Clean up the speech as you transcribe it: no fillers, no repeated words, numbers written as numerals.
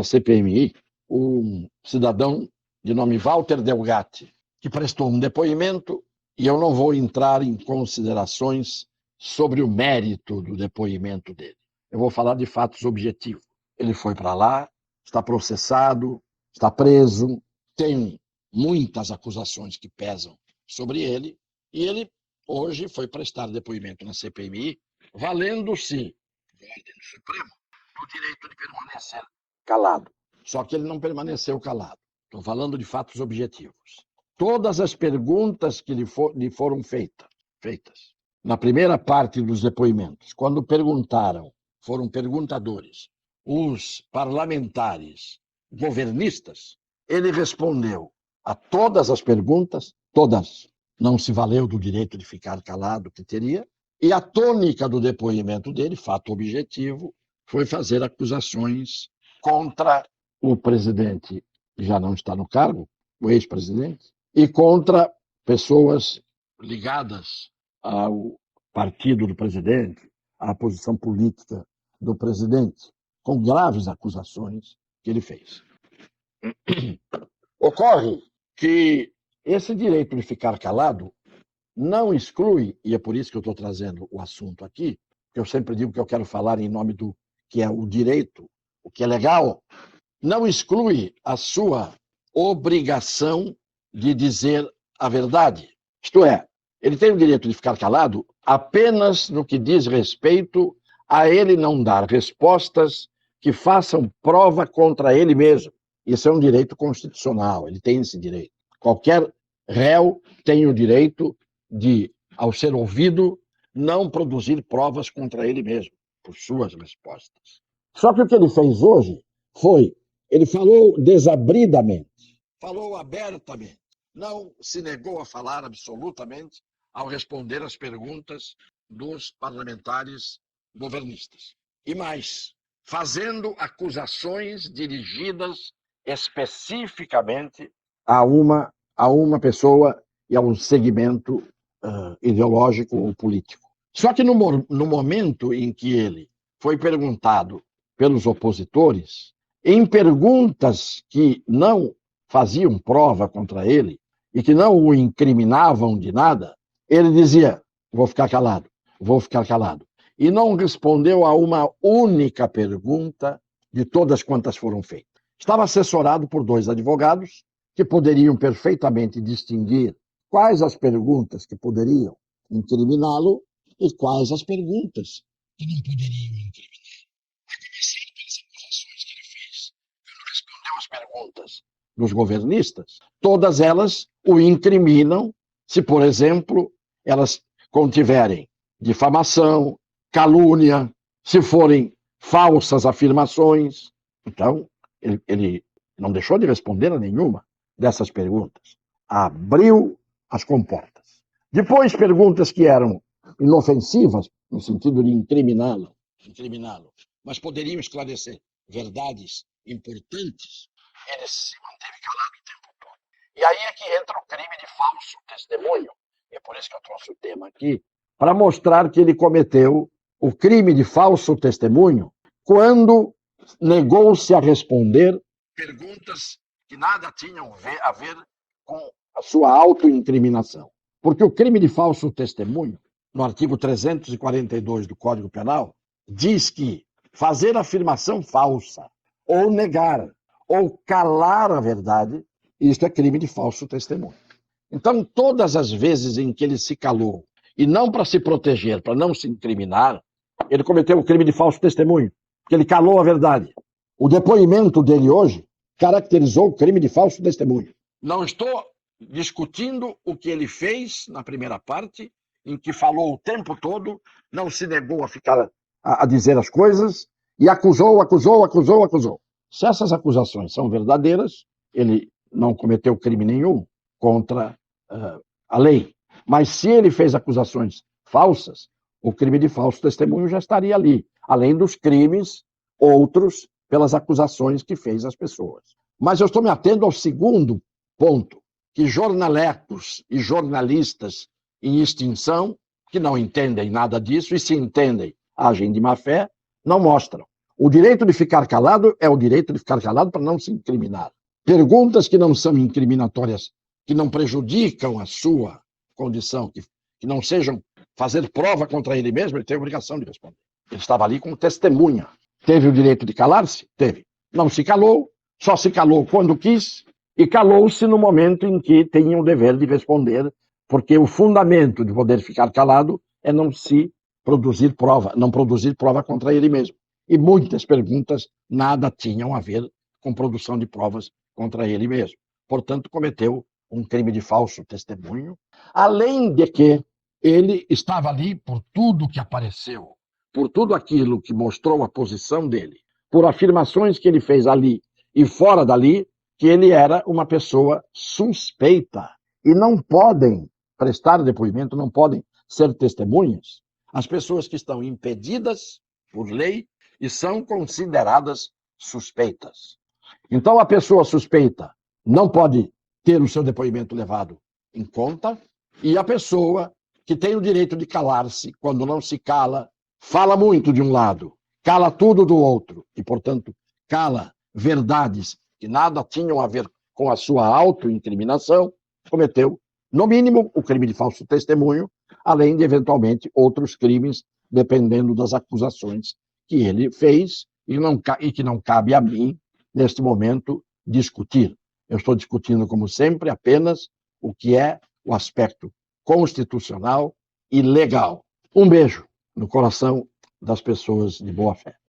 CPMI um cidadão de nome Walter Delgatti, que prestou um depoimento, e eu não vou entrar em considerações sobre o mérito do depoimento dele. Eu vou falar de fatos objetivos. Ele foi para lá, está processado, está preso, tem muitas acusações que pesam sobre ele, e ele hoje foi prestar depoimento na CPMI, valendo-se da ordem do Supremo do direito de permanecer calado. Só que ele não permaneceu calado. Estou falando de fatos objetivos. Todas as perguntas que lhe foram feitas na primeira parte dos depoimentos, quando perguntaram, foram perguntadores, os parlamentares governistas, ele respondeu a todas as perguntas, todas. Não se valeu do direito de ficar calado que teria, e a tônica do depoimento dele, fato objetivo, foi fazer acusações contra o presidente, que já não está no cargo, o ex-presidente, e contra pessoas ligadas ao partido do presidente, à posição política do presidente, com graves acusações que ele fez. Ocorre que esse direito de ficar calado não exclui, e é por isso que eu estou trazendo o assunto aqui, porque eu sempre digo que eu quero falar em nome do que é o direito, o que é legal, não exclui a sua obrigação de dizer a verdade. Isto é, ele tem o direito de ficar calado apenas no que diz respeito a ele não dar respostas que façam prova contra ele mesmo. Isso é um direito constitucional, ele tem esse direito. Qualquer réu tem o direito de, ao ser ouvido, não produzir provas contra ele mesmo, por suas respostas. Só que o que ele fez hoje foi, ele falou desabridamente, falou abertamente, não se negou a falar absolutamente ao responder às perguntas dos parlamentares governistas. E mais, fazendo acusações dirigidas especificamente a uma pessoa e a um segmento ideológico ou político. Só que no momento em que ele foi perguntado pelos opositores, em perguntas que não faziam prova contra ele e que não o incriminavam de nada, ele dizia, vou ficar calado. E não respondeu a uma única pergunta de todas quantas foram feitas. Estava assessorado por 2 advogados que poderiam perfeitamente distinguir quais as perguntas que poderiam incriminá-lo e quais as perguntas que não poderiam incriminar. A começar pelas acusações que ele fez, quando respondeu às perguntas dos governistas, todas elas o incriminam se, por exemplo, elas contiverem difamação, calúnia, se forem falsas afirmações. Então, ele não deixou de responder a nenhuma dessas perguntas. Abriu as comportas. Depois, perguntas que eram inofensivas, no sentido de incriminá-lo, mas poderiam esclarecer verdades importantes, ele se manteve calado o tempo todo. E aí é que entra o crime de falso testemunho. E é por isso que eu trouxe o tema aqui, para mostrar que ele cometeu o crime de falso testemunho quando negou-se a responder perguntas que nada tinham a ver com a sua autoincriminação. Porque o crime de falso testemunho, no artigo 342 do Código Penal, diz que fazer afirmação falsa, ou negar, ou calar a verdade, isto é crime de falso testemunho. Então, todas as vezes em que ele se calou, e não para se proteger, para não se incriminar, ele cometeu o crime de falso testemunho, porque ele calou a verdade. O depoimento dele hoje caracterizou o crime de falso testemunho. Não estou discutindo o que ele fez na primeira parte, em que falou o tempo todo, não se negou a ficar a dizer as coisas, e acusou. Se essas acusações são verdadeiras, ele não cometeu crime nenhum contra a lei. Mas se ele fez acusações falsas, o crime de falso testemunho já estaria ali, além dos crimes outros pelas acusações que fez às pessoas. Mas eu estou me atendo ao segundo ponto, que jornalecos e jornalistas em extinção, que não entendem nada disso, e se entendem, agem de má fé, não mostram. O direito de ficar calado é o direito de ficar calado para não se incriminar. Perguntas que não são incriminatórias, que não prejudicam a sua condição, que não sejam fazer prova contra ele mesmo, ele tem a obrigação de responder. Ele estava ali como testemunha. Teve o direito de calar-se? Teve. Não se calou, só se calou quando quis, e calou-se no momento em que tinha o dever de responder, porque o fundamento de poder ficar calado é não se produzir prova, não produzir prova contra ele mesmo. E muitas perguntas nada tinham a ver com produção de provas contra ele mesmo. Portanto, cometeu um crime de falso testemunho, além de que ele estava ali por tudo que apareceu, por tudo aquilo que mostrou a posição dele, por afirmações que ele fez ali e fora dali, que ele era uma pessoa suspeita. E não podem prestar depoimento, não podem ser testemunhas as pessoas que estão impedidas por lei e são consideradas suspeitas. Então, a pessoa suspeita não pode ter o seu depoimento levado em conta, e a pessoa que tem o direito de calar-se, quando não se cala, fala muito de um lado, cala tudo do outro, e, portanto, cala verdades que nada tinham a ver com a sua autoincriminação, cometeu, no mínimo, o crime de falso testemunho, além de, eventualmente, outros crimes, dependendo das acusações que ele fez e que não cabe a mim, neste momento, discutir. Eu estou discutindo, como sempre, apenas o que é o aspecto constitucional e legal. Um beijo no coração das pessoas de boa fé.